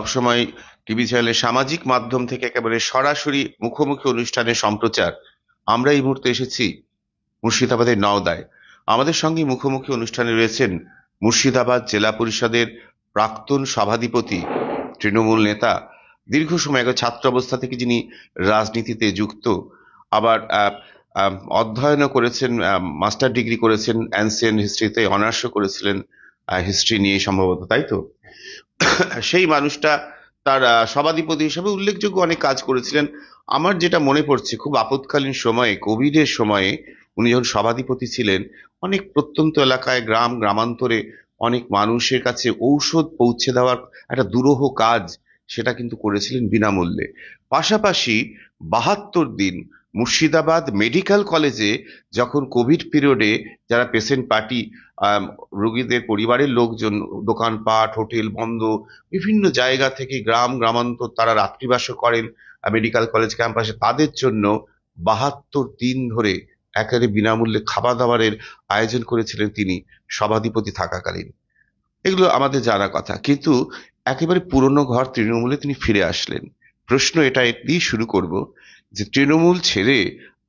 সবসময় টিভি চ্যানেলে সামাজিক মাধ্যম থেকে একেবারে সরাসরি মুখোমুখি অনুষ্ঠানের সম্প্রচার। আমরা এই মুহূর্তে এসেছি মুর্শিদাবাদের নওদায়। আমাদের সঙ্গে মুখোমুখি অনুষ্ঠানে রয়েছেন মুর্শিদাবাদ জেলা পরিষদের প্রাক্তন সভাধিপতি, তৃণমূল নেতা, দীর্ঘ সময় আগে ছাত্র অবস্থা থেকে যিনি রাজনীতিতে যুক্ত, আবার অধ্যয়নও করেছেন, মাস্টার ডিগ্রি করেছেন, অ্যানসিয়েন্ট হিস্ট্রিতে অনার্সও করেছিলেন, হিস্ট্রি নিয়ে সম্ভবত, তাই তো? সেই মানুষটা তার সভাধিপতি হিসেবে উল্লেখযোগ্য অনেক কাজ করেছিলেন। আমার যেটা মনে পড়ছে, খুব আপৎকালীন সময়ে, কোভিডের সময়ে উনি যখন সভাধিপতি ছিলেন, অনেক প্রত্যন্ত এলাকায়, গ্রামান্তরে অনেক মানুষের কাছে ঔষধ পৌঁছে দেওয়ার একটা দুরূহ কাজ, সেটা কিন্তু করেছিলেন বিনামূল্যে। পাশাপাশি 72 দিন মুর্শিদাবাদ মেডিকেল কলেজে যখন কোভিড পিরিয়ডে যারা পেশেন্ট পার্টি, রোগীদের পরিবারের লোকজন, দোকানপাট, হোটেল বন্ধ, বিভিন্ন জায়গা থেকে গ্রামান্তর তারা রাত্রিবাসও করেন মেডিকেল কলেজ ক্যাম্পাসে, তাদের জন্য 72 দিন ধরে একেবারে বিনামূল্যে খাবার দাবারের আয়োজন করেছিলেন তিনি সভাধিপতি থাকাকালীন। এগুলো আমাদের জানা কথা, কিন্তু একেবারে পুরনো ঘর তৃণমূলে তিনি ফিরে আসলেন। প্রশ্ন এটা দিয়ে শুরু করব যে তৃণমূল ছেড়ে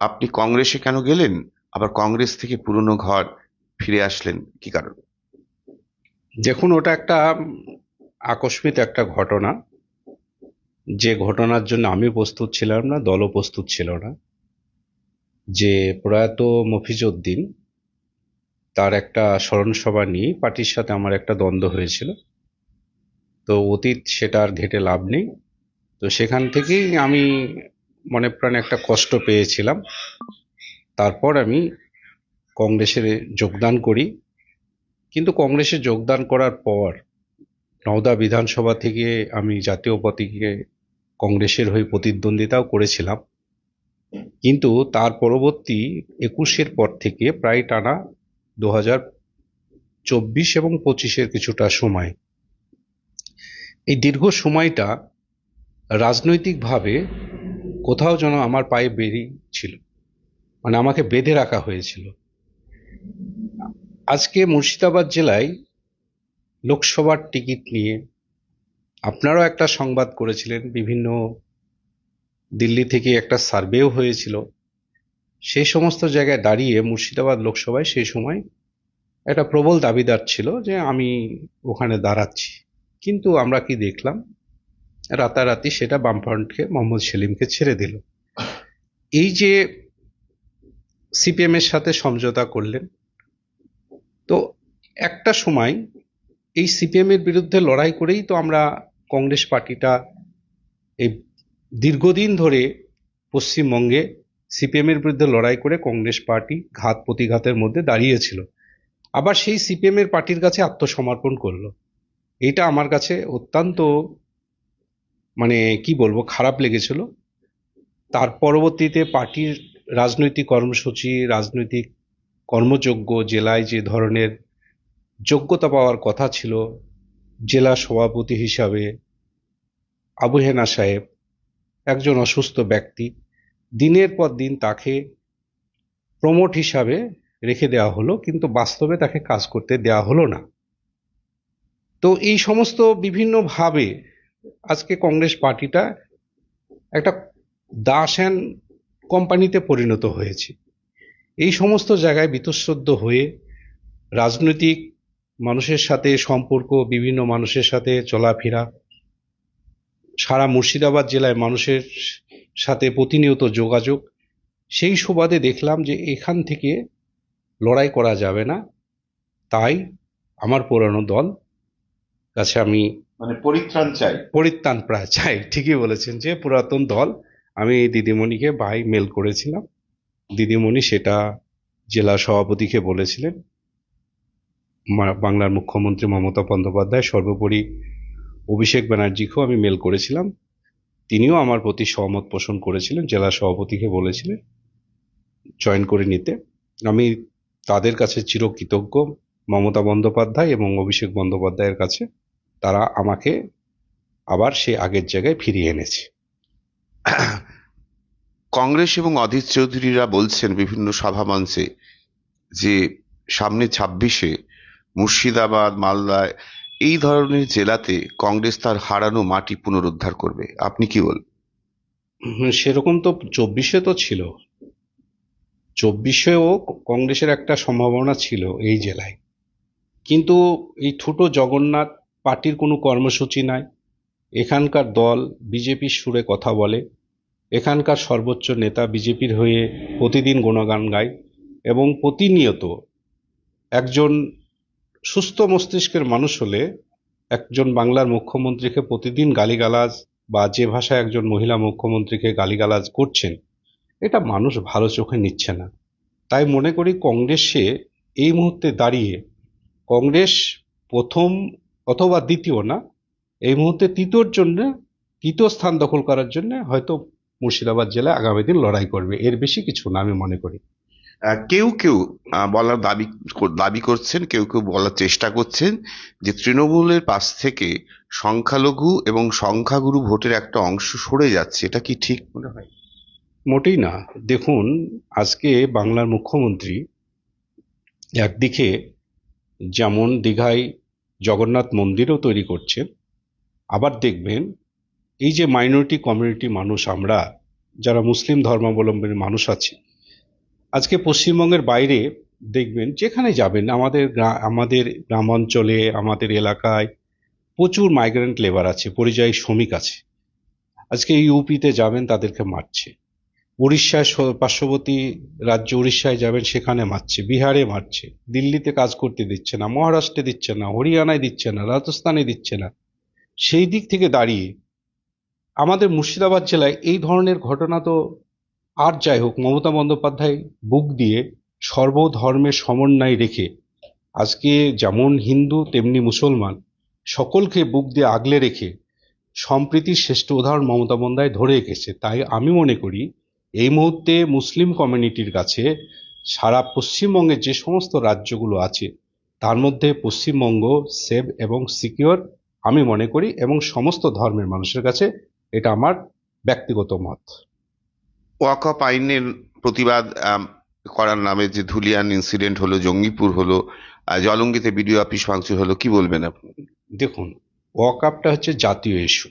আপনি কংগ্রেসে কেন গেলেন, আবার কংগ্রেস থেকে পুরনো ঘর ফিরে আসলেন কি কারণে? দেখুন, ওটা একটা আকস্মিক একটা ঘটনা, যে ঘটনার জন্য আমি প্রস্তুত ছিলাম না, দলও প্রস্তুত ছিল না। যে প্রয়াত মফিজউদ্দিন, তার একটা স্মরণসভা নিয়ে পার্টির সাথে আমার একটা দ্বন্দ্ব হয়েছিল। তো অতীত সেটা আর ঘেঁটে লাভ নেই। তো সেখান থেকেই আমি মনে প্রাণে একটা কষ্ট পেয়েছিলাম। তারপর আমি কংগ্রেসে যোগদান করি। কিন্তু কংগ্রেসে যোগদান করার পর নওদা বিধানসভা থেকে আমি জাতীয় প্রতীকে কংগ্রেসের হয়ে প্রতিদ্বন্দ্বিতাও করেছিলাম। কিন্তু তার পরবর্তী 21-এর পর থেকে প্রায় টানা 2024 এবং 25-এর কিছুটা সময়, এই দীর্ঘ সময়টা রাজনৈতিকভাবে কোথাও যেন আমার পায়ে বেরি ছিল, মানে আমাকে বেঁধে রাখা হয়েছিল। আজকে মুর্শিদাবাদ জেলায় লোকসভার টিকিট নিয়ে আপনারাও একটা সংবাদ করেছিলেন, বিভিন্ন দিল্লি থেকে একটা সার্ভেও হয়েছিল। সেই সমস্ত জায়গায় দাঁড়িয়ে মুর্শিদাবাদ লোকসভায় সেই সময় একটা প্রবল দাবিদার ছিল যে আমি ওখানে দাঁড়াচ্ছি। কিন্তু আমরা কি দেখলাম, রাতারাতি সেটা বামফ্রন্টকে, মোহাম্মদ সেলিমকে ছেড়ে দিল। এই যে সিপিএম এর সাথে সমঝোতা করলেন, তো একটা সময় এই সিপিএম এর বিরুদ্ধে লড়াই করেই তো আমরা কংগ্রেস পার্টিটা এই দীর্ঘদিন ধরে পশ্চিমবঙ্গে সিপিএম এর বিরুদ্ধে লড়াই করে কংগ্রেস পার্টি ঘাত প্রতিঘাতের মধ্যে দাঁড়িয়েছিল। আবার সেই সিপিএম এর পার্টির কাছে আত্মসমর্পণ করলো। এটা আমার কাছে অত্যন্ত, মানে কি বলবো, খারাপ লেগেছিল। তার পরবর্তীতে পার্টির রাজনৈতিক কর্মসূচি, রাজনৈতিক কর্মযোগ্য, জেলায় যে ধরনের যোগ্যতা পাওয়ার কথা ছিল, জেলা সভাপতি হিসাবে আবু হেনা সাহেব একজন অসুস্থ ব্যক্তি, দিনের পর দিন তাকে প্রমোট হিসাবে রেখে দেওয়া হলো, কিন্তু বাস্তবে তাকে কাজ করতে দেওয়া হলো না। তো এই সমস্ত বিভিন্নভাবে আজকে কংগ্রেস পার্টিটা একটা দাস অ্যান্ড কোম্পানিতে পরিণত হয়েছে। এই সমস্ত জায়গায় বীতশ্রদ্ধ হয়ে রাজনৈতিক মানুষের সাথে সম্পর্ক, বিভিন্ন মানুষের সাথে চলাফেরা, সারা মুর্শিদাবাদ জেলায় মানুষের সাথে প্রতিনিয়ত যোগাযোগ, সেই সুবাদে দেখলাম যে এখান থেকে লড়াই করা যাবে না। তাই আমার পুরানো দল কাছে আমি মানে পরিত্রাণ প্রায় চাই। ঠিকই বলেছেন, যে পুরাতন দল, আমি দিদিমণিকে ভাই মেল করেছিলাম। দিদিমণি সেটা জেলা সভাপতিকে বলেছিলেন, বাংলার মুখ্যমন্ত্রী মমতা বন্দ্যোপাধ্যায়, সর্বোপরি অভিষেক ব্যানার্জিকেও আমি মেল করেছিলাম। তিনিও আমার প্রতি সহমত পোষণ করেছিলেন, জেলা সভাপতিকে বলেছিলেন জয়েন করে নিতে। আমি তাদের কাছে চিরকৃতজ্ঞ, মমতা বন্দ্যোপাধ্যায় এবং অভিষেক বন্দ্যোপাধ্যায়ের কাছে। তারা আমাকে আবার সে আগের জায়গায় ফিরিয়ে এনেছে। কংগ্রেস এবং অধীর চৌধুরীরা বলছেন বিভিন্ন সভা মঞ্চে যে সামনে 26-এ মুর্শিদাবাদ, মালদায় এই ধরনের জেলাতে কংগ্রেস তার হারানো মাটি পুনরুদ্ধার করবে, আপনি কি বল? সেরকম তো 24-এ তো ছিল, 24-এও কংগ্রেসের একটা সম্ভাবনা ছিল এই জেলায়, কিন্তু এই ছোট জগন্নাথ পার্টির কোনো কর্মসূচি নাই। এখানকার দল বিজেপির সুরে কথা বলে, এখানকার সর্বোচ্চ নেতা বিজেপির হয়ে প্রতিদিন গুণগান গায়, এবং প্রতিনিয়ত একজন সুস্থ মস্তিষ্কের মানুষ হলে একজন বাংলার মুখ্যমন্ত্রীকে প্রতিদিন গালিগালাজ, বা যে ভাষায় একজন মহিলা মুখ্যমন্ত্রীকে গালিগালাজ করছেন, এটা মানুষ ভালো চোখে নিচ্ছে না। তাই মনে করি কংগ্রেসে এই মুহূর্তে দাঁড়িয়ে, কংগ্রেস প্রথম অথবা দ্বিতীয় না, এই মুহূর্তে তৃতীয়র জন্য, তৃতীয় স্থান দখল করার জন্য হয়তো মুর্শিদাবাদ জেলায় আগামী দিন লড়াই করবে, এর বেশি কিছু না আমি মনে করি। কেউ কেউ বলার দাবি করছেন, কেউ কেউ বলার চেষ্টা করছেন যে তৃণমূলের পাশ থেকে সংখ্যালঘু এবং সংখ্যাগুরু ভোটের একটা অংশ সরে যাচ্ছে, এটা কি ঠিক মনে হয়? মোটেই না। দেখুন, আজকে বাংলার মুখ্যমন্ত্রী একদিকে যেমন দীঘায় জগন্নাথ মন্দিরও তৈরি করছেন, আবার দেখবেন এই যে মাইনরিটি কমিউনিটি মানুষ, আমরা যারা মুসলিম ধর্মাবলম্বী মানুষ আছি, আজকে পশ্চিমবঙ্গের বাইরে দেখবেন যেখানে যাবেন, আমাদের গ্রামাঞ্চলে, আমাদের এলাকায় প্রচুর মাইগ্রেন্ট লেবার আছে, পরিযায়ী শ্রমিক আছে। আজকে ইউপিতে যাবেন, তাদেরকে মারছে। উড়িষ্যায়, পার্শ্ববর্তী রাজ্য উড়িষ্যায় যাবেন, সেখানে মারছে। বিহারে মারছে। দিল্লিতে কাজ করতে দিচ্ছে না, মহারাষ্ট্রে দিচ্ছে না, হরিয়ানায় দিচ্ছে না, রাজস্থানে দিচ্ছে না। সেই দিক থেকে দাঁড়িয়ে আমাদের মুর্শিদাবাদ জেলায় এই ধরনের ঘটনা তো, আর যাই হোক, মমতা বন্দ্যোপাধ্যায় বুক দিয়ে সর্বধর্মের সমন্বয় রেখে আজকে যেমন হিন্দু তেমনি মুসলমান সকলকে বুক দিয়ে আগলে রেখে সম্প্রীতির শ্রেষ্ঠ উদাহরণ মমতা বন্দ্যোপাধ্যায় ধরে রেখেছে। তাই আমি মনে করি এই মুহূর্তে মুসলিম কমিউনিটির কাছে সারা পশ্চিমবঙ্গের যে সমস্ত রাজ্যগুলো আছে, তার মধ্যে পশ্চিমবঙ্গ সেফ এবং সিকিওর আমি মনে করি, এবং সমস্ত ধর্মের মানুষের কাছে এটা আমার ব্যক্তিগত মত। ওয়াকফ আইনের প্রতিবাদ করার নামে যে ধুলিয়ান ইনসিডেন্ট হলো, জঙ্গিপুর হলো, জলঙ্গিতে বিডিও অফিস ভাঙচুর হলো, কি বলবেন আপনি? দেখুন, ওয়াকআপটা হচ্ছে জাতীয় ইস্যু,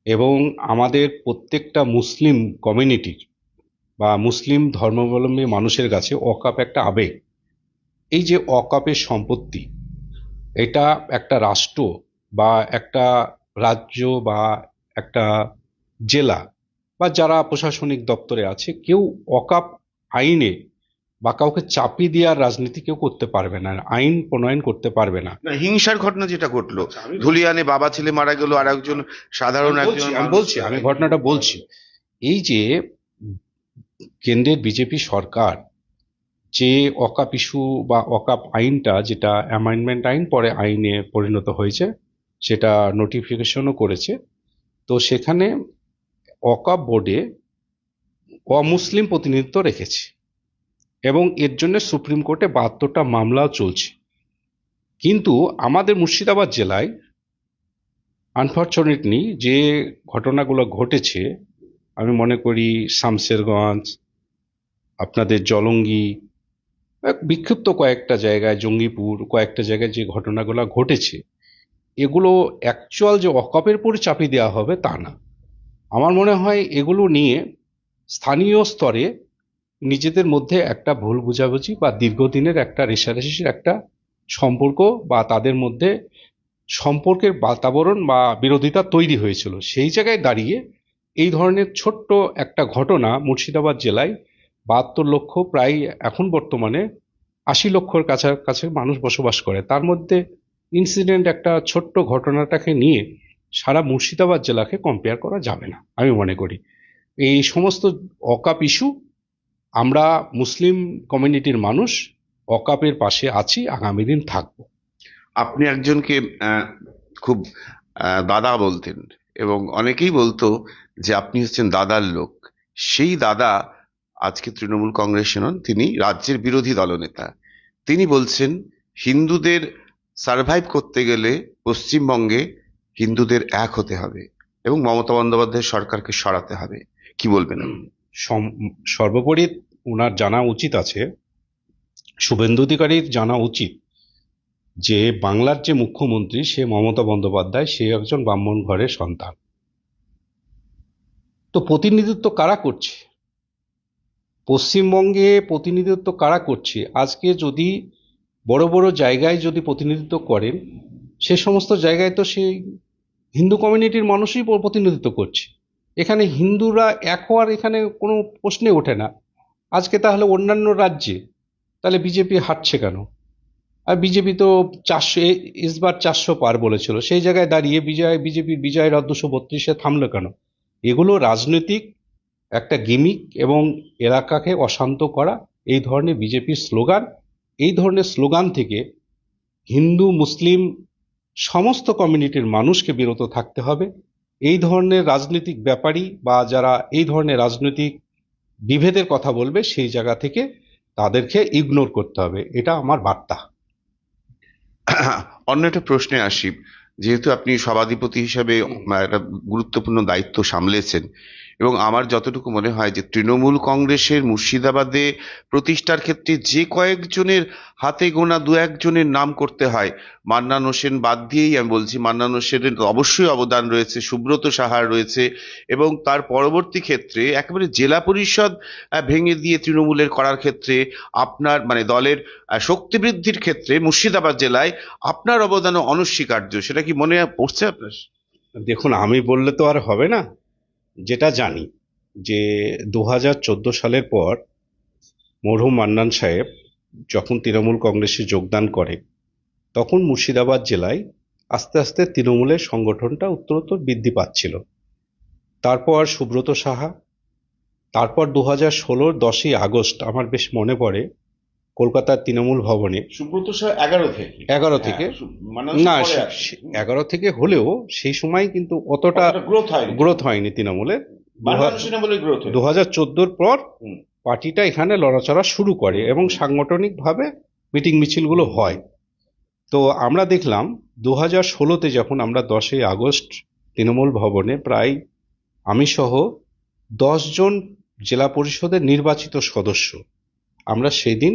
এবং আমাদের প্রত্যেকটা মুসলিম কমিউনিটির বা মুসলিম ধর্মাবলম্বী মানুষের কাছে ওয়াকআপ একটা আবেগ। এই যে ওয়াকআপের সম্পত্তি, এটা একটা রাষ্ট্র বা একটা রাজ্য বা একটা জেলা বা যারা প্রশাসনিক দপ্তরে আছে, কেউ ওয়াকআপ আইনে বা কাউকে চাপিয়ে দেওয়ার রাজনীতি কেউ করতে পারবে না, আইন প্রণয়ন করতে পারবে না। না, হিংসার ঘটনা যেটা ঘটলো, আচ্ছা, আমি ধুলিয়ানে বাবা ছেলে মারা গেল, আর একজন সাধারণ একজন আমি ঘটনাটা বলছি। এই যে কেন্দ্রের বিজেপি সরকার যে ওয়াকআপ ইস্যু বা ওয়াকআপ আইনটা, যেটা অ্যামেন্ডমেন্ট আইন পরে আইনে পরিণত হয়েছে, সেটা নোটিফিকেশনও করেছে, তো সেখানে ওয়াকআপ বোর্ডে অমুসলিম প্রতিনিধিত্ব রেখেছে, এবং এর জন্য সুপ্রিম কোর্টে 72টা মামলাও চলছে। কিন্তু আমাদের মুর্শিদাবাদ জেলায় আনফর্চুনেটলি যে ঘটনাগুলো ঘটেছে, আমি মনে করি শামশেরগঞ্জ, আপনাদের জলঙ্গি, বিক্ষিপ্ত কয়েকটা জায়গায়, জঙ্গিপুর, কয়েকটা জায়গায় যে ঘটনাগুলো ঘটেছে, এগুলো অ্যাকচুয়াল যে ওয়াকফের উপর চাপিয়ে দেওয়া হবে তা না। আমার মনে হয় এগুলো নিয়ে স্থানীয় স্তরে নিজেদের মধ্যে একটা ভুল বোঝাবুঝি বা দীর্ঘদিনের একটা রেষারেষির একটা সম্পর্ক, বা তাদের মধ্যে সম্পর্কের বাতাবরণ বা বিরোধিতা তৈরি হয়েছিল। সেই জায়গায় দাঁড়িয়ে এই ধরনের ছোট্ট একটা ঘটনা মুর্শিদাবাদ জেলায় 72 লক্ষ, প্রায় এখন বর্তমানে 80 লক্ষর কাছাকাছি মানুষ বসবাস করে, তার মধ্যে ইনসিডেন্ট একটা ছোট্ট ঘটনাটাকে নিয়ে সারা মুর্শিদাবাদ জেলাকে কম্পেয়ার করা যাবে না আমি মনে করি। এই সমস্ত ওয়াকআপ ইস্যু, আমরা মুসলিম কমিউনিটির মানুষ ওয়াকআপের পাশে আছি, আগামী দিন থাকবো। আপনি একজনকে খুব দাদা বলতেন, এবং অনেকেই বলতো যে আপনি হচ্ছেন দাদার লোক। সেই দাদা আজকে তৃণমূল কংগ্রেসে নন, তিনি রাজ্যের বিরোধী দলনেতা। তিনি বলছেন হিন্দুদের সারভাইভ করতে গেলে পশ্চিমবঙ্গে হিন্দুদের এক হতে হবে এবং মমতা বন্দ্যোপাধ্যায় সরকারকে সরাতে হবে, কি বলবেন আপনি? সর্বোপরি ওনার জানা উচিত আছে, শুভেন্দু অধিকারীর জানা উচিত যে বাংলার যে মুখ্যমন্ত্রী সে মমতা বন্দ্যোপাধ্যায়, সে একজন ব্রাহ্মণ ঘরের সন্তান। তো প্রতিনিধিত্ব কারা করছে পশ্চিমবঙ্গে? প্রতিনিধিত্ব কারা করছে আজকে? যদি বড় বড় জায়গায় যদি প্রতিনিধিত্ব করেন, সে সমস্ত জায়গায় তো সেই হিন্দু কমিউনিটির মানুষই প্রতিনিধিত্ব করছে। এখানে হিন্দুরা এক হওয়ার এখানে কোনো প্রশ্নে ওঠে না। আজকে তাহলে অন্যান্য রাজ্যে তাহলে বিজেপি হাঁটছে কেন? আর বিজেপি তো 400 এসবার 400 পার বলেছিল, সেই জায়গায় দাঁড়িয়ে বিজেপির বিজয় রথ 232-এ থামলো কেন? এগুলো রাজনৈতিক একটা গিমিক এবং এলাকাকে অশান্ত করা, এই ধরনের বিজেপির স্লোগান। এই ধরনের স্লোগান থেকে হিন্দু মুসলিম সমস্ত কমিউনিটির মানুষকে বিরত থাকতে হবে। এই ধরনের রাজনৈতিক ব্যাপারী বা যারা এই ধরনের রাজনৈতিক বিভেদের কথা বলবে, সেই জায়গা থেকে তাদেরকে ইগনোর করতে হবে। এটা আমার বার্তা। অন্য একটা প্রশ্নে আসি। যেহেতু আপনি সভাধিপতি হিসেবে একটা গুরুত্বপূর্ণ দায়িত্ব সামলেছেন, এবং আমার যতটুকু মনে হয় যে তৃণমূল কংগ্রেসের মুর্শিদাবাদে প্রতিষ্ঠার ক্ষেত্রে যে কয়েকজনের হাতে গোনা দু একজনের নাম করতে হয়, মান্নান হোসেন বাদ দিয়েই আমি বলছি, মান্নান হোসেনের অবশ্যই অবদান রয়েছে, সুব্রত সাহার রয়েছে, এবং তার পরবর্তী ক্ষেত্রে একেবারে জেলা পরিষদ ভেঙে দিয়ে তৃণমূলের করার ক্ষেত্রে আপনার মানে দলের শক্তি বৃদ্ধির ক্ষেত্রে মুর্শিদাবাদ জেলায় আপনার অবদানও অনস্বীকার্য। সেটা কি মনে পড়ছে আপনার? দেখুন, আমি বললে তো আর হবে না। যেটা জানি যে 2014 সালের পর মরহুম মান্নান সাহেব যখন তৃণমূল কংগ্রেসে যোগদান করে, তখন মুর্শিদাবাদ জেলায় আস্তে আস্তে তৃণমূলের সংগঠনটা উত্তরোত্তর বৃদ্ধি পাচ্ছিল। তারপর সুব্রত সাহা, তারপর 2016-র 10ই আগস্ট আমার বেশ মনে পড়ে, কলকাতার তৃণমূল ভবনে সুব্রত সাহা 11 থেকে 11 থেকে না, 11 থেকে হলেও সেই সময় কিন্তু অতটা গ্রোথ হয়নি তৃণমূলের। 2014-র পর পার্টিটা এখানে লড়াচড়া শুরু করে এবং সাংগঠনিকভাবে মিটিং মিছিলগুলো হয়। তো আমরা দেখলাম 2016-তে যখন আমরা 10ই আগস্ট তৃণমূল ভবনে প্রায় আমি সহ 10 জন জেলা পরিষদের নির্বাচিত সদস্য আমরা সেদিন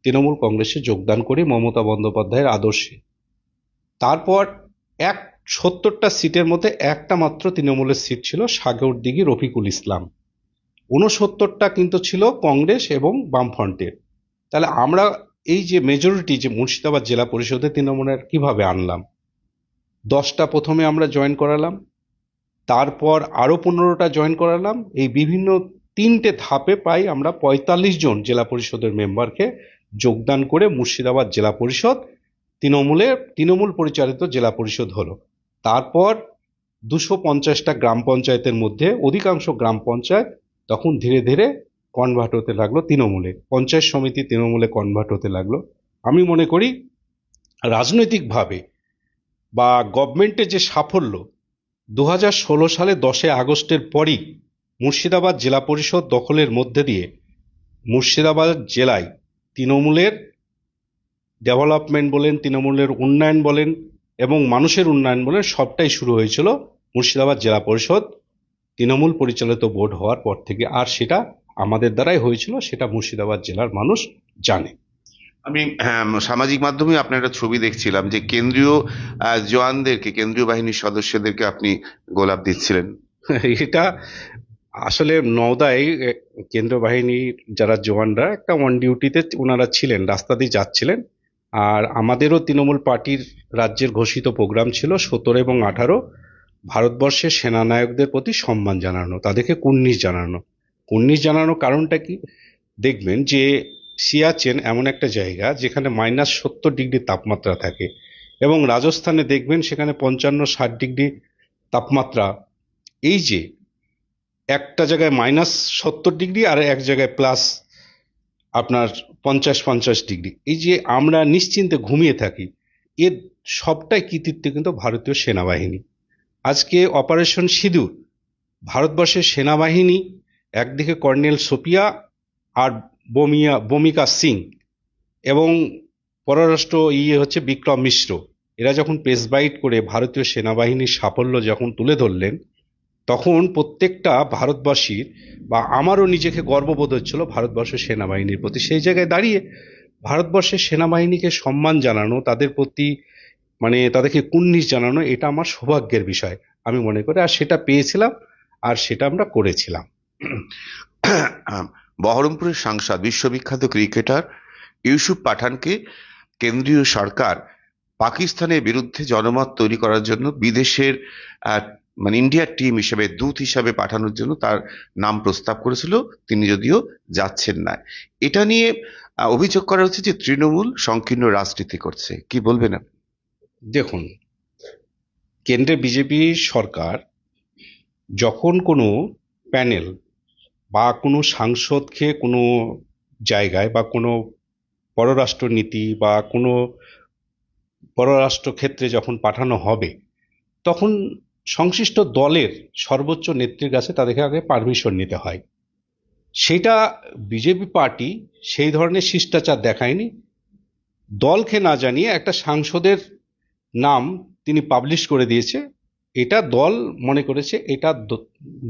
তৃণমূল কংগ্রেসে যোগদান করি মমতা বন্দ্যোপাধ্যায়ের আদর্শে। তারপর 70টা সিটের মধ্যে একটা মাত্র তৃণমূলের সিট ছিল, সাগরদিঘি রফিকুল ইসলাম। 69টা কিন্তু ছিল কংগ্রেস এবং বামফ্রন্টের। তাহলে আমরা এই যে মেজরিটি যে মুর্শিদাবাদ জেলা পরিষদে তৃণমূলের কিভাবে আনলাম? 10টা প্রথমে আমরা জয়েন করালাম, তারপর আরো 15টা জয়েন করালাম। এই বিভিন্ন 3টে ধাপে প্রায় আমরা 45 জন জেলা পরিষদের মেম্বারকে যোগদান করে মুর্শিদাবাদ জেলা পরিষদ তৃণমূল পরিচালিত জেলা পরিষদ হলো। তারপর 250টা গ্রাম পঞ্চায়েতের মধ্যে অধিকাংশ গ্রাম পঞ্চায়েত তখন ধীরে ধীরে কনভার্ট হতে লাগলো তৃণমূলে, পঞ্চায়েত সমিতি তৃণমূলে কনভার্ট হতে লাগলো। আমি মনে করি রাজনৈতিকভাবে বা গভর্নমেন্টের যে সাফল্য 2016 সালে 10ই আগস্টের পরই মুর্শিদাবাদ জেলা পরিষদ দখলের মধ্যে দিয়ে মুর্শিদাবাদ জেলায় তৃণমূলের ডেভেলপমেন্ট বলেন, তৃণমূলের উন্নয়ন বলেন এবং মানুষের উন্নয়ন বলেন, সবটাই শুরু হয়েছিল মুর্শিদাবাদ জেলা পরিষদ তৃণমূল পরিচালিত বোর্ড হওয়ার পর থেকে। আর সেটা আমাদের দ্বারাই হয়েছিল, সেটা মুর্শিদাবাদ জেলার মানুষ জানে। আমি সামাজিক মাধ্যমে আপনার একটা ছবি দেখছিলাম যে কেন্দ্রীয় জওয়ানদেরকে, কেন্দ্রীয় বাহিনীর সদস্যদেরকে আপনি গোলাপ দিচ্ছিলেন। এটা আসলে নওদায় কেন্দ্রীয় বাহিনীর যারা জওয়ানরা একটা অন ডিউটিতে ওনারা ছিলেন, রাস্তা দিয়ে যাচ্ছিলেন। আর আমাদেরও তৃণমূল পার্টির রাজ্যের ঘোষিত প্রোগ্রাম ছিল 17 এবং 18 ভারতবর্ষের সেনানায়কদের প্রতি সম্মান জানানো, তাদেরকে কুর্নিশ জানানো। কুর্নিশ জানানোর কারণটা কি? দেখবেন যে সিয়াচেন এমন একটা জায়গা যেখানে -70 ডিগ্রি তাপমাত্রা থাকে, এবং রাজস্থানে দেখবেন সেখানে 55-60 ডিগ্রি তাপমাত্রা। এই যে একটা জায়গায় -70 ডিগ্রি আর এক জায়গায় প্লাস আপনার 50-50 ডিগ্রি, এই যে আমরা নিশ্চিন্তে ঘুমিয়ে থাকি, এর সবটাই কৃতিত্ব কিন্তু ভারতীয় সেনাবাহিনী। আজকে অপারেশন সিঁদুর ভারতবর্ষের সেনাবাহিনী একদিকে কর্নেল সোপিয়া আর বমিকা সিং এবং পররাষ্ট্র হচ্ছে বিক্রম মিশ্র, এরা যখন প্রেস বাইট করে ভারতীয় সেনাবাহিনীর সাফল্য যখন তুলে ধরলেন, তখন প্রত্যেকটা ভারতবাসীর বা আমারও নিজেকে গর্ববোধ হচ্ছিল ভারতবর্ষের সেনাবাহিনীর প্রতি। সেই জায়গায় দাঁড়িয়ে ভারতবর্ষের সেনাবাহিনীকে সম্মান জানানো, তাদের প্রতি মানে তাদেরকে কুর্নিশ জানানো, এটা আমার সৌভাগ্যের বিষয় আমি মনে করি, আর সেটা পেয়েছিলাম, আর সেটা আমরা করেছিলাম। বহরমপুরের সাংসদ বিশ্ববিখ্যাত ক্রিকেটার ইউসুফ পাঠানকে কেন্দ্রীয় সরকার পাকিস্তানের বিরুদ্ধে জনমত তৈরি করার জন্য বিদেশের আহ, মানে ইন্ডিয়ার টিম হিসেবে দূত হিসাবে পাঠানোর জন্য তার নাম প্রস্তাব করেছিল, তিনি যদিও যাচ্ছেন না। এটা নিয়ে অভিযোগ করা হচ্ছে যে তৃণমূল সংকীর্ণ রাজনীতি করছে, কি বলবেন আপনি? দেখুন, কেন্দ্রে বিজেপি সরকার যখন কোনো প্যানেল বা কোনো সাংসদকে কোনো জায়গায় বা কোনো পররাষ্ট্রনীতি বা কোনো পররাষ্ট্র ক্ষেত্রে যখন পাঠানো হবে, তখন সংশ্লিষ্ট দলের সর্বোচ্চ নেত্রীর কাছে তাদেরকে আগে পারমিশন নিতে হয়। সেটা বিজেপি পার্টি সেই ধরনের শিষ্টাচার দেখায়নি। দলকে না জানিয়ে একটা সাংসদের নাম তিনি পাবলিশ করে দিয়েছে। এটা দল মনে করেছে এটা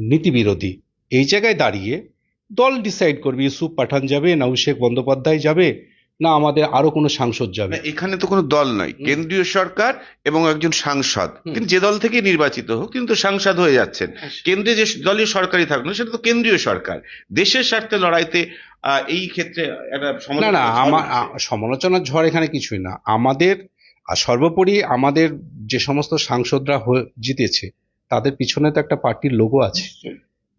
নীতি বিরোধী। এই জায়গায় দাঁড়িয়ে দল ডিসাইড করবে ইউসুফ পাঠান যাবে না অভিষেক বন্দ্যোপাধ্যায় যাবে না আমাদের আরো কোনো সাংসদ যাবে। না, এখানে তো কোনো দল নয়, কেন্দ্রীয় সরকার এবং একজন সাংসদ, কিন্তু যে দল থেকে নির্বাচিত হোক কিন্তু সাংসদ হয়ে যাচ্ছেন। কেন্দ্রে যে দলীয় সরকারই থাকুক না, সেটা তো কেন্দ্রীয় সরকার। দেশের স্বার্থে লড়াইতে এই ক্ষেত্রে একটা না সমালোচনা না, আমার সমালোচনার ঝড় এখানে কিছুই না। আমাদের সর্বোপরি আমাদের যে সমস্ত সাংসদরা জিতেছে তাদের পিছনে তো একটা পার্টির লোগো আছে।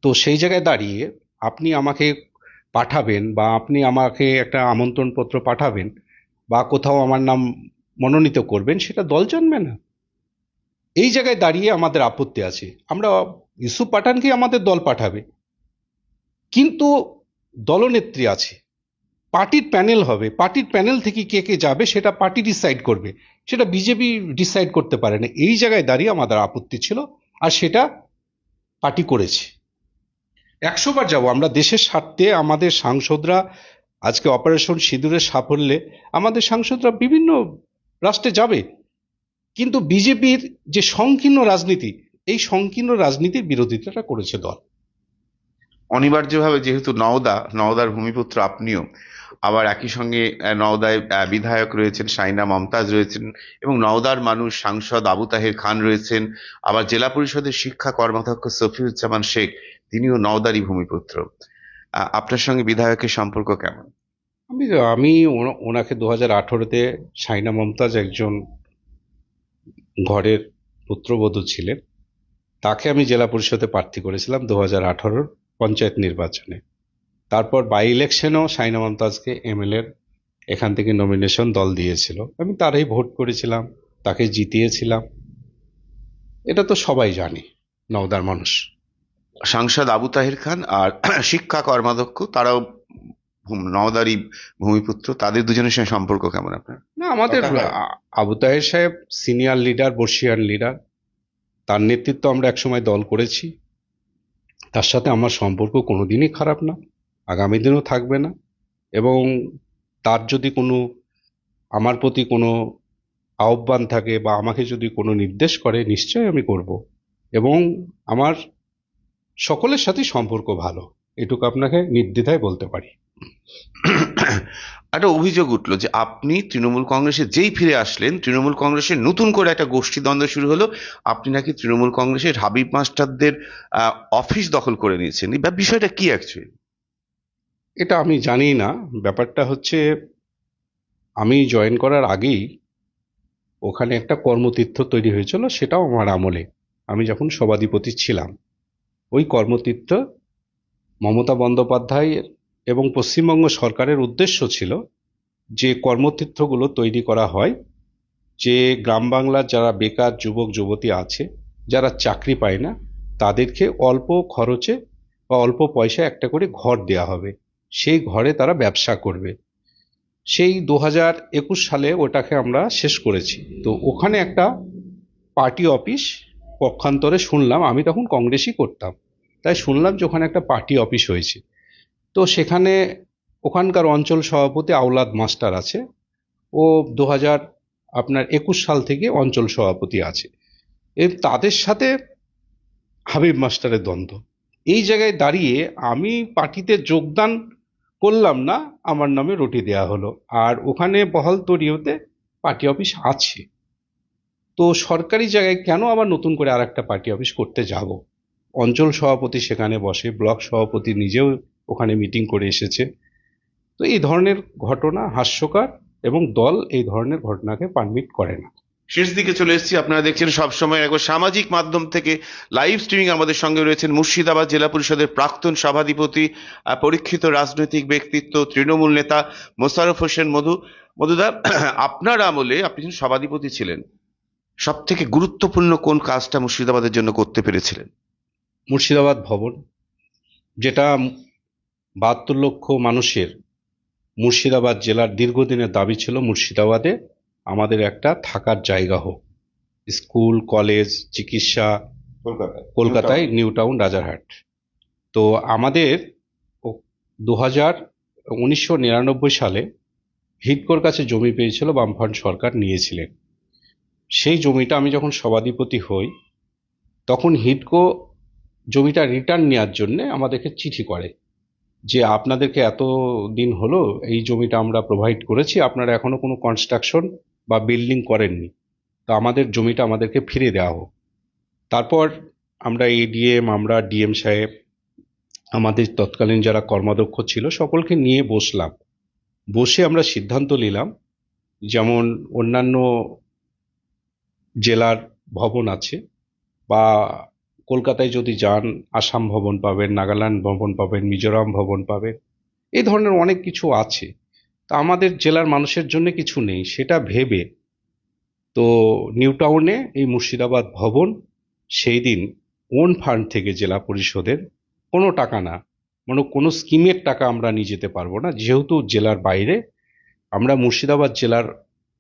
তো সেই জায়গায় দাঁড়িয়ে আপনি আমাকে পাঠাবেন বা আপনি আমাকে একটা আমন্ত্রণ পত্র পাঠাবেন বা কোথাও আমার নাম মনোনীত করবেন, সেটা দল জানবে না। এই জায়গায় দাঁড়িয়ে আমাদের আপত্তি আছে। আমরা ইউসুফ পাঠানকে আমাদের দল পাঠাবে, কিন্তু দলনেত্রী আছে, পার্টির প্যানেল হবে, পার্টির প্যানেল থেকে কে কে যাবে সেটা পার্টি ডিসাইড করবে, সেটা বিজেপি ডিসাইড করতে পারে না। এই জায়গায় দাঁড়িয়ে আমাদের আপত্তি ছিল, আর সেটা পার্টি করেছে। 100 বার যাবো আমরা দেশের স্বার্থে। আমাদের সাংসদরা আজকে অপারেশন সিঁদুরের সাফল্যে আমাদের সাংসদরা বিভিন্ন রাষ্ট্রে যাবে, কিন্তু বিজেপির যে সংকীর্ণ রাজনীতি, এই সংকীর্ণ রাজনীতির বিরোধিতাটা করেছে দল। অনিবার্যভাবে, যেহেতু নওদার ভূমিপুত্র আপনিও, আবার একই সঙ্গে নওদায় বিধায়ক রয়েছেন শাইনা মমতাজ রয়েছেন, এবং নওদার মানুষ সাংসদ আবু তাহের খান রয়েছেন, আবার জেলা পরিষদের শিক্ষা কর্মাধ্যক্ষ সফিউজ্জামান শেখ, তিনিও নওদারই ভূমিপুত্র। আপনার সঙ্গে বিধায়কের সম্পর্ক কেমন? আমি আমি ওনাকে 2018-তে শাইনা মমতাজ একজন ঘরের পুত্রবধূ ছিলেন, তাকে আমি জেলা পরিষদে প্রার্থী করেছিলাম 2018-র পঞ্চায়েত নির্বাচনে। তারপর বাই ইলেকশনেও শাইনা মমতাজকে এমএলএ এখান থেকে নমিনেশন দল দিয়েছিল, আমি তারই ভোট করেছিলাম, তাকে জিতিয়েছিলাম। এটা তো সবাই জানে, নওদার মানুষ। সাংসদ আবু তাহের খান আর শিক্ষা কর্মাধ্যক্ষ, তারাও নওদারই ভূমিপুত্র, তাদের দুজনের সঙ্গে সম্পর্ক কেমন আপনার? না, আমাদের কথা হয়? আবু তাহের সাহেব সিনিয়র লিডার, বর্ষিয়ান লিডার, তার নেতৃত্ব আমরা একসময় দল করেছি। তার সাথে আমার সম্পর্ক কোনোদিনই খারাপ না, আগামী দিনও থাকবে না। এবং তার যদি কোনো আমার প্রতি কোনো আহ্বান থাকে বা আমাকে যদি কোনো নির্দেশ করে, নিশ্চয়ই আমি করব। এবং আমার সকলের সাথেই সম্পর্ক ভালো, এটুকু আপনাকে নির্দ্বিধায় বলতে পারি। একটা অভিযোগ উঠলো যে আপনি তৃণমূল কংগ্রেসে যেই ফিরে আসলেন, তৃণমূল কংগ্রেসের নতুন করে একটা গোষ্ঠীদ্বন্দ্ব শুরু হলো। আপনি নাকি তৃণমূল কংগ্রেসের হাবিব মাস্টারদের অফিস দখল করে নিয়েছেন। এই বিষয়টা কি অ্যাকচুয়ালি? এটা আমি জানি না। ব্যাপারটা হচ্ছে, আমি জয়েন করার আগেই ওখানে একটা কর্মতীর্থ তৈরি হয়েছিল, সেটাও আমার আমলে, আমি যখন সভাধিপতি ছিলাম। ওই কর্মতীর্থ মমতা বন্দ্যোপাধ্যায় এবং পশ্চিমবঙ্গ সরকারের উদ্দেশ্য ছিল যে কর্মতীর্থগুলো তৈরি করা হয়, যে গ্রাম বাংলার যারা বেকার যুবক যুবতী আছে, যারা চাকরি পায় না, তাদেরকে অল্প খরচে বা অল্প পয়সায় একটা করে ঘর দেয়া হবে, সেই ঘরে তারা ব্যবসা করবে। সেই 2021 সালে ওটাকে আমরা শেষ করেছি। তো ওখানে একটা পার্টি অফিস পক্ষান্তরে শুনলাম, আমি তখন কংগ্রেসই করতাম, তাই শুনলাম যে ওখানে একটা পার্টি অফিস হয়েছে। তো সেখানে ওখানকার অঞ্চল সভাপতি আওলাদ মাস্টার আছে, ও 2021 সাল থেকে অঞ্চল সভাপতি আছে। তাদের সাথে হাবিব মাস্টারের দ্বন্দ্ব। এই জায়গায় দাঁড়িয়ে আমি পার্টিতে যোগদান করলাম না, আমার নামে রুটি দেয়া হলো। আর ওখানে বহাল তড়িওতে পার্টি অফিস আছে, তো সরকারি জায়গায় কেন আবার নতুন করে আর একটা পার্টি অফিস করতে যাব? অঞ্চল সভাপতি সেখানে বসে, ব্লক সভাপতি নিজেও ওখানে মিটিং করে এসেছে। তো এই ধরনের ঘটনা হাস্যকর, এবং দল এই ধরনের ঘটনাকে পারমিট করে না। শেষ দিকে চলে এসেছি। আপনারা দেখছেন সবসময় একবার সামাজিক মাধ্যম থেকে লাইভ স্ট্রিমিং। আমাদের সঙ্গে রয়েছেন মুর্শিদাবাদ জেলা পরিষদের প্রাক্তন সভাধিপতি, পরীক্ষিত রাজনৈতিক ব্যক্তিত্ব, তৃণমূল নেতা মোশাররফ হোসেন মধুদা। আপনার আমলে আপনি যখন সভাধিপতি ছিলেন, সব থেকে গুরুত্বপূর্ণ কোন কাজটা মুর্শিদাবাদের জন্য করতে পেরেছিলেন? মুর্শিদাবাদ ভবন, যেটা 72 লক্ষ মানুষের মুর্শিদাবাদ জেলার দীর্ঘদিনের দাবি ছিল, মুর্শিদাবাদে আমাদের একটা থাকার জায়গা হোক, স্কুল, কলেজ, চিকিৎসা। কলকাতায় নিউ টাউন, রাজারহাট। তো আমাদের 1999 সালে হিডকোর কাছে জমি পেয়েছিল, বামফ্রন্ট সরকার নিয়েছিলেন। সেই জমিটা আমি যখন সভাধিপতি হই, তখন হিডকো জমিটা রিটার্ন নেওয়ার জন্য আমাদেরকে চিঠি করে যে আপনাদেরকে এত দিন হলো এই জমিটা আমরা প্রোভাইড করেছি, আপনারা এখনো কোনো কনস্ট্রাকশন বা বিল্ডিং করেননি, তো আমাদের জমিটা আমাদেরকে ফিরে দেওয়া হোক। তারপর আমরা এডিএম, আমরা ডিএম সাহেব, আমাদের তৎকালীন যারা কর্মাধ্যক্ষ ছিল সকলকে নিয়ে বসলাম। বসে আমরা সিদ্ধান্ত নিলাম, যেমন অন্যান্য জেলার ভবন আছে, বা কলকাতায় যদি যান আসাম ভবন পাবেন, নাগাল্যান্ড ভবন পাবেন, মিজোরাম ভবন পাবেন, এই ধরনের অনেক কিছু আছে। তা আমাদের জেলার মানুষের জন্য কিছু নেই, সেটা ভেবে তো নিউ টাউনে এই মুর্শিদাবাদ ভবন সেই দিন ওন ফান্ড থেকে, জেলা পরিষদের কোনো টাকা না, মানে কোনো স্কিমের টাকা আমরা নিয়ে যেতে পারবো না, যেহেতু জেলার বাইরে, আমরা মুর্শিদাবাদ জেলার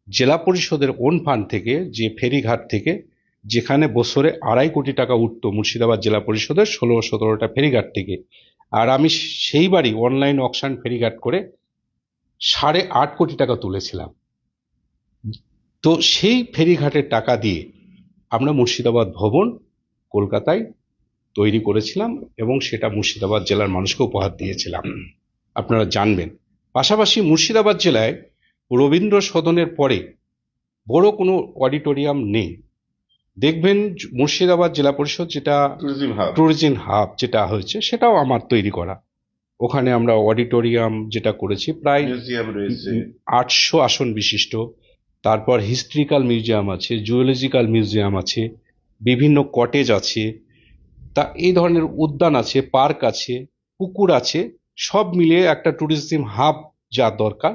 জেলা পরিষদের ওন ফান্ড থেকে, যে ফেরিঘাট থেকে, যেখানে বছরে 2.5 কোটি টাকা উঠতো মুর্শিদাবাদ জেলা পরিষদের 16-17টা ফেরিঘাট থেকে, আর আমি সেইবারই অনলাইন অকশন ফেরিঘাট করে 8.5 কোটি টাকা তুলেছিলাম। তো সেই ফেরিঘাটের টাকা দিয়ে আমরা মুর্শিদাবাদ ভবন কলকাতায় তৈরি করেছিলাম, এবং সেটা মুর্শিদাবাদ জেলার মানুষকে উপহার দিয়েছিলাম, আপনারা জানবেন। পাশাপাশি মুর্শিদাবাদ জেলায় রবীন্দ্র সদনের পরে বড় কোনো অডিটোরিয়াম নেই। দেখবেন মুর্শিদাবাদ জেলা পরিষদ যেটা ট্যুরিজম হাব যেটা হয়েছে, সেটাও আমার তৈরি করা। ওখানে আমরা অডিটোরিয়াম যেটা করেছি, প্রায় 800 আসন বিশিষ্ট। তারপর হিস্ট্রিক্যাল মিউজিয়াম আছে, জুওলজিক্যাল মিউজিয়াম আছে, বিভিন্ন কটেজ আছে, তা এই ধরনের উদ্যান আছে, পার্ক আছে, পুকুর আছে, সব মিলিয়ে একটা ট্যুরিজম হাব যা দরকার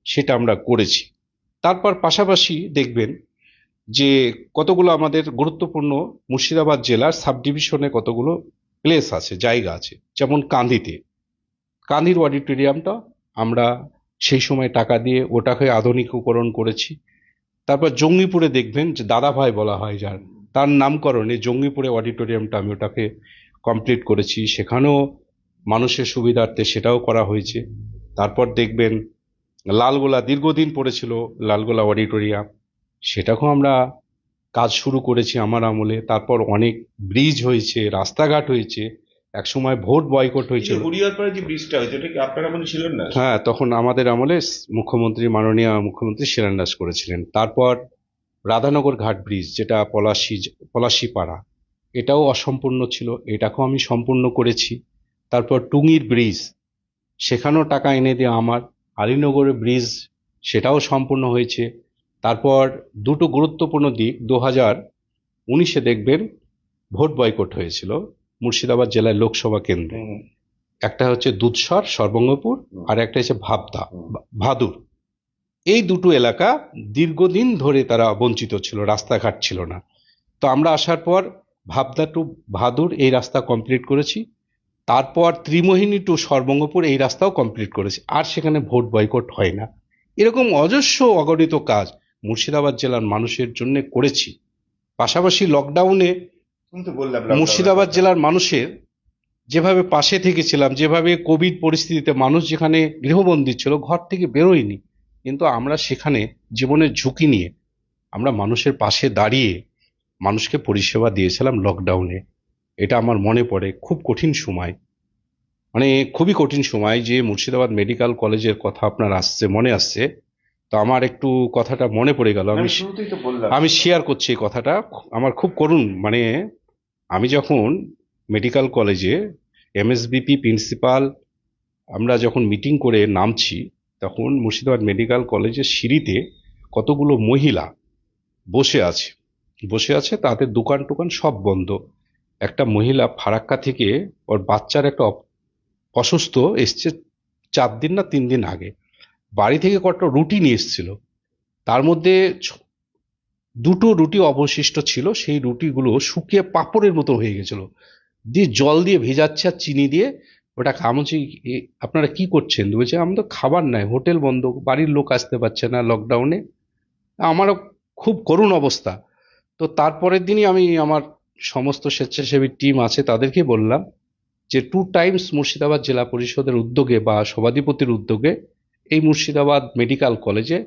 সেটা আমরা করেছি। তারপর পাশাপাশি দেখবেন যে কতগুলো আমাদের গুরুত্বপূর্ণ মুর্শিদাবাদ জেলার সাব ডিভিশনে কতগুলো প্লেস আছে, জায়গা আছে, যেমন কান্দির অডিটোরিয়ামটা আমরা সেই সময় টাকা দিয়ে ওটাকে আধুনিকীকরণ করেছি। তারপর জঙ্গিপুরে দেখবেন যে দাদাভাই বলা হয় যার, তার নামকরণে জঙ্গিপুরে অডিটোরিয়ামটা আমি ওটাকে কমপ্লিট করেছি, সেখানেও মানুষের সুবিধার্থে সেটাও করা হয়েছে। তারপর দেখবেন লালগোলা দীর্ঘদিন পড়েছিল, লালগোলা অডিটোরিয়াম, সেটাকেও আমরা কাজ শুরু করেছি আমার আমলে। তারপর অনেক ব্রিজ হয়েছে, রাস্তাঘাট হয়েছে, একসময় ভোট বয়কট হয়েছিল। হরিহরপাড়ে যে ব্রিজটা হয়েছে, ওটা কি আপনার আমলে ছিল না? হ্যাঁ, তখন আমাদের আমলে মাননীয় মুখ্যমন্ত্রী শিলান্যাস করেছিলেন। তারপর রাধানগর ঘাট ব্রিজ, যেটা পলাশিপাড়া, এটাও অসম্পূর্ণ ছিল, এটাকেও আমি সম্পূর্ণ করেছি। তারপর টুঙ্গির ব্রিজ, সেখানেও টাকা এনে দিয়ে আমার। আলীনগরের ব্রিজ, সেটাও সম্পূর্ণ হয়েছে। তারপর দুটো গুরুত্বপূর্ণ দিক, 2019-এ দেখবেন ভোট বয়কট হয়েছিল মুর্শিদাবাদ জেলায় লোকসভা কেন্দ্রে। একটা হচ্ছে দুধসর সর্বঙ্গপুর, আর একটা হচ্ছে ভাদুর। এই দুটো এলাকা দীর্ঘদিন ধরে তারা বঞ্চিত ছিল, রাস্তাঘাট ছিল না। তো আমরা আসার পর ভাবদা টু ভাদুর এই রাস্তা কমপ্লিট করেছি। তারপর ত্রিমোহিনী টু সর্বঙ্গপুর এই রাস্তাও কমপ্লিট করেছি, আর সেখানে ভোট বয়কট হয় না। এরকম অজস্র অগণিত কাজ মুর্শিদাবাদ জেলার মানুষের জন্য করেছি। পাশাপাশি লকডাউনে মুর্শিদাবাদ জেলার মানুষের যেভাবে পাশে থেকেছিলাম, যেভাবে কোভিড পরিস্থিতিতে মানুষ যেখানে গৃহবন্দী ছিল, ঘর থেকে বেরোয়নি, কিন্তু আমরা সেখানে জীবনের ঝুঁকি নিয়ে আমরা মানুষের পাশে দাঁড়িয়ে মানুষকে পরিষেবা দিয়েছিলাম লকডাউনে। এটা আমার মনে পড়ে, খুব কঠিন সময়। মানে খুবই কঠিন সময় যে মুর্শিদাবাদ মেডিকেল কলেজের কথা আপনার মনে আসছে। তো আমার একটু কথাটা মনে পড়ে গেল, আমি শুরুতেই তো বললাম। আমি শেয়ার করছি এই কথাটা। আমার খুব করুণ, মানে আমি যখন মেডিকেল কলেজে এমএসবিপি প্রিন্সিপাল আমরা যখন মিটিং করে নামছি, তখন মুর্শিদাবাদ মেডিকেল কলেজের সিঁড়িতে কতগুলো মহিলা বসে আছে, তাদের দোকান টোকান সব বন্ধ। একটা মহিলা ফারাক্কা থেকে ওর বাচ্চার একটা অসুস্থ এসছে 4 দিন না 3 দিন আগে, বাড়ি থেকে কটা রুটি নিয়ে এসেছিল। তার মধ্যে দুটো রুটি অবশিষ্ট ছিল, সেই রুটিগুলো শুকিয়ে পাঁপড়ের মতো হয়ে গেছিল, দিয়ে জল দিয়ে ভেজাচ্ছে আর চিনি দিয়ে ওটা খামোছি। আপনারা কি করছেন? বলছে আমাদের খাবার নাই, হোটেল বন্ধ, বাড়ির লোক আসতে পারছে না লকডাউনে। আমারও খুব করুণ অবস্থা। তো তারপরের দিনই আমি আমার সমস্ত স্বেচ্ছাসেবী টিম আছে তাদেরকে বললাম যে 2 টাইমস মুর্শিদাবাদ জেলা পরিষদের উদ্যোগে বা সভাধিপতির উদ্যোগে এই মুর্শিদাবাদ মেডিকেল কলেজে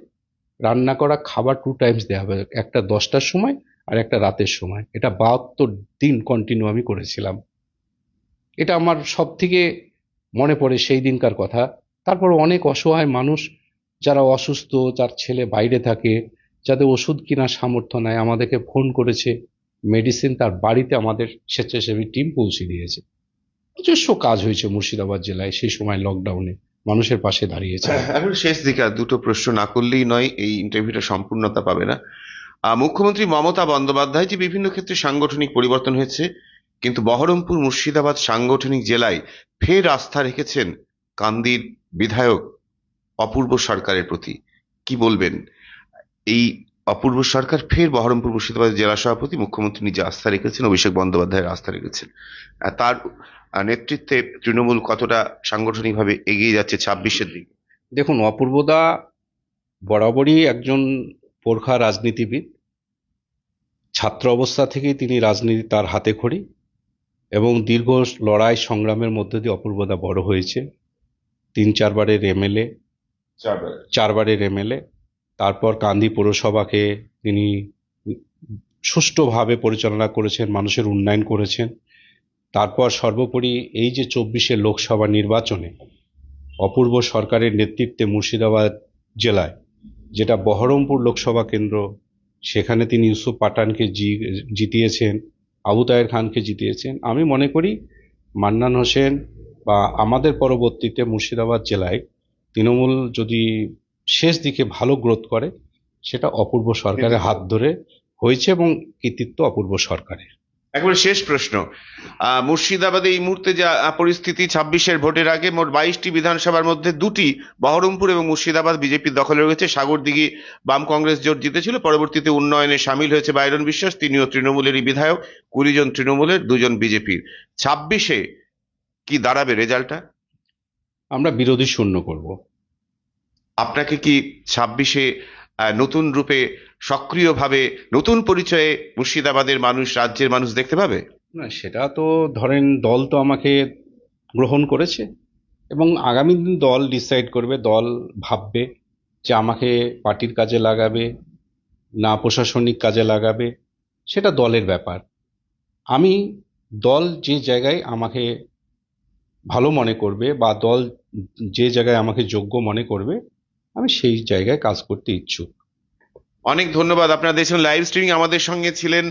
রান্না করা খাবার 2 টাইমস দেওয়া হবে, একটা 10টার সময় আর একটা রাতের সময়। এটা 72 দিন কন্টিনিউ আমি করেছিলাম। এটা আমার সব থেকে মনে পড়ে সেই দিনকার কথা। তারপর অনেক অসহায় মানুষ যারা অসুস্থ, যার ছেলে বাইরে থাকে, যাদের ওষুধ কেনার সামর্থ্য নাই, আমাদেরকে ফোন করেছে, মেডিসিন তার বাড়িতে আমাদের স্বেচ্ছাসেবী টিম পৌঁছে দিয়েছে। নিজস্ব কাজ হয়েছে মুর্শিদাবাদ জেলায় সেই সময় লকডাউনে, মানুষের পাশে দাঁড়িয়েছে। এখন শেষ দিকে আর দুটো প্রশ্ন না করলেই নয়, এই ইন্টারভিউটা সম্পূর্ণতা পাবে না। মুখ্যমন্ত্রী মমতা বন্দ্যোপাধ্যায় যে বিভিন্ন ক্ষেত্রে সাংগঠনিক পরিবর্তন হয়েছে, কিন্তু বহরমপুর মুর্শিদাবাদ সাংগঠনিক জেলায় ফের আস্থা রেখেছেন কান্দির বিধায়ক অপূর্ব সরকারের প্রতি। কি বলবেন? এই অপূর্ব সরকার ফের বহরমপুর মুর্শিদাবাদের জেলা সভাপতি, মুখ্যমন্ত্রী নিজে আস্থা রেখেছেন, অভিষেক বন্দ্যোপাধ্যায়ের আস্থা রেখেছেন। তার নেতৃত্বে তৃণমূল কতটা সাংগঠনিকভাবে এগিয়ে যাচ্ছে 26-এর দিকে? দেখুন, অপূর্বদা বরাবরই একজন প্রখা রাজনীতিবিদ। ছাত্র অবস্থা থেকেই তিনি রাজনীতি তার হাতে খড়ি, এবং দীর্ঘ লড়াই সংগ্রামের মধ্যে দিয়ে অপূর্বদা বড় হয়েছে। 3-4বারের এমএলএ, 4বারের এমএলএ। তারপর কান্দি পৌরসভাকে তিনি সুষ্ঠুভাবে পরিচালনা করেছেন, মানুষের উন্নয়ন করেছেন। তারপর সর্বোপরি এই যে 24-এর লোকসভা নির্বাচনে অপূর্ব সরকারের নেতৃত্বে মুর্শিদাবাদ জেলায়, যেটা বহরমপুর লোকসভা কেন্দ্র, সেখানে তিনি ইউসুফ পাঠানকে জিতিয়েছেন, আবু তাহের খানকে জিতিয়েছেন। আমি মনে করি মান্নান হোসেন বা আমাদের পরবর্তীতে মুর্শিদাবাদ জেলায় তৃণমূল যদি শেষ দিকে ভালো গ্রোথ করে, সেটা অপূর্ব সরকারের হাত ধরে হয়েছে, এবং কৃতিত্ব অপূর্ব সরকারের। একবারে শেষ প্রশ্ন। মুর্শিদাবাদে এই মুহূর্তে যা পরিস্থিতি, 26-এর ভোটের আগে মোট 22টি বিধানসভার মধ্যে 2টি বহরমপুর এবং মুর্শিদাবাদ বিজেপির দখলে রয়েছে। সাগরদিঘি বাম কংগ্রেস জোট জিতেছিল, পরবর্তীতে উন্নয়নে সামিল হয়েছে বাইরন বিশ্বাস, তিনিও তৃণমূলেরই বিধায়ক। 20 জন তৃণমূলের, 2 জন বিজেপির। 26-এ কি দাঁড়াবে রেজাল্টটা? আমরা বিরোধী শূন্য করব। আপনাকে কি 26-এ নতুন রূপে, সক্রিয়ভাবে, নতুন পরিচয়ে মুর্শিদাবাদের মানুষ, রাজ্যের মানুষ দেখতে পাবে? না, সেটা তো ধরেন দল তো আমাকে গ্রহণ করেছে, এবং আগামী দিন দল ডিসাইড করবে, দল ভাববে যে আমাকে পার্টির কাজে লাগাবে না প্রশাসনিক কাজে লাগাবে, সেটা দলের ব্যাপার। আমি, দল যে জায়গায় আমাকে ভালো মনে করবে বা দল যে জায়গায় আমাকে যোগ্য মনে করবে, আমি সেই জায়গায় কাজ করতে ইচ্ছুক। অনেক ধন্যবাদ। আপনারা দেখছেন লাইভ স্ট্রিমিং। আমাদের সঙ্গে ছিলেন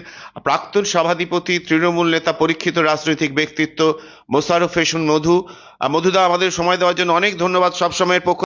প্রাক্তন সভাধিপতি, তৃণমূল নেতা, পরীক্ষিত রাজনৈতিক ব্যক্তিত্ব মোশাররফ হোসেন মধু। মধুদা, আমাদের সময় দেওয়ার জন্য অনেক ধন্যবাদ। সব সময়ের পক্ষ